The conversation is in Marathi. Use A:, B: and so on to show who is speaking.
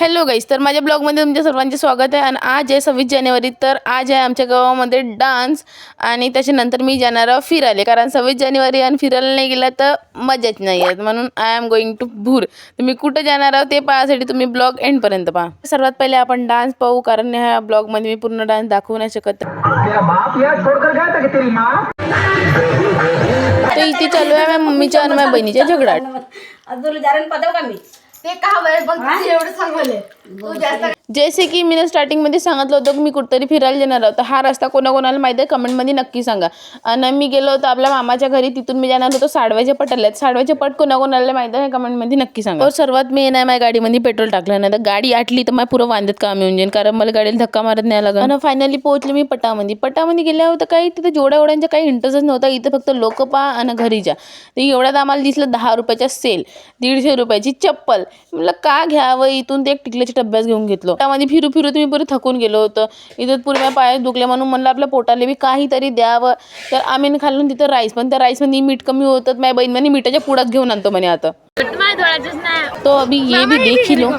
A: हॅलो गाईस, तर माझ्या ब्लॉगमध्ये तुमच्या सर्वांचे स्वागत आहे. आणि आज आहे 26 जानेवारी. तर आज आहे आमच्या गावामध्ये डान्स आणि त्याच्यानंतर मी जाणार आहे फिरायला, कारण 26 जानेवारी आणि फिरायला नाही गेला तर मजाच नाही आहे. म्हणून आय एम गोइंग टू भूर. तर मी कुठं जाणार आहोत ते पाहण्यासाठी तुम्ही ब्लॉग एंडपर्यंत पहा. सर्वात पहिले आपण डान्स पाहू, कारण ह्या ब्लॉगमध्ये मी पूर्ण डान्स दाखवू नाही शकत. तर इथे चालू आहे माझ्या मम्मीच्या आणि माझ्या बहिणीच्या झगडा. जैसे की मी स्टार्टिंगमध्ये सांगितलं होतं की मी कुठेतरी फिरायला जाणार होतो. हा रस्ता कोणाकोणाला माहिती आहे कमेंटमध्ये नक्की सांगा. आणि मी गेलो होतो आपल्या मामाच्या घरी, तिथून मी जाणार होतो साडव्याच्या पटाला. साडव्याचे पट कोणाकोणाला माहिती आहे कमेंटमध्ये नक्की सांगा. सर्वात मी नाही माझ्या गाडीमध्ये पेट्रोल टाकलं नाही तर गाडी आटली तर मला पुरं वांदत काम येऊन जाईल, कारण मला गाडीला धक्का मारत नाही लागला. आणि फायनली पोहोचले मी पटामध्ये गेल्यावर तर काही तिथं जोड्या काही इंटरेस्टच नव्हता. इथं फक्त लोक पहा आणि घरी जा. तर एवढ्यात आम्हाला दिसलं 10 रुपयाच्या सेल, 150 रुपयाची चप्पल. म्हटलं का घ्यावं, इथून ते एक टिकल्याच्या डब्यात घेऊन घेतलो. त्यामध्ये फिरू तुम्ही पुरे थकून गेलो होतं. इथं पुरे पाय दुखले म्हणून म्हणलं आपल्या पोटाला बी काहीतरी द्यावं. तर आम्ही खाल्लं तिथं राईस, पण त्या राईसमध्ये मीठ कमी होतं. माझ्या बहीण म्हणे मिठाच्या पुड्यात घेऊन आणतो म्हणे. आता तो अभी ये भी देख ही लो.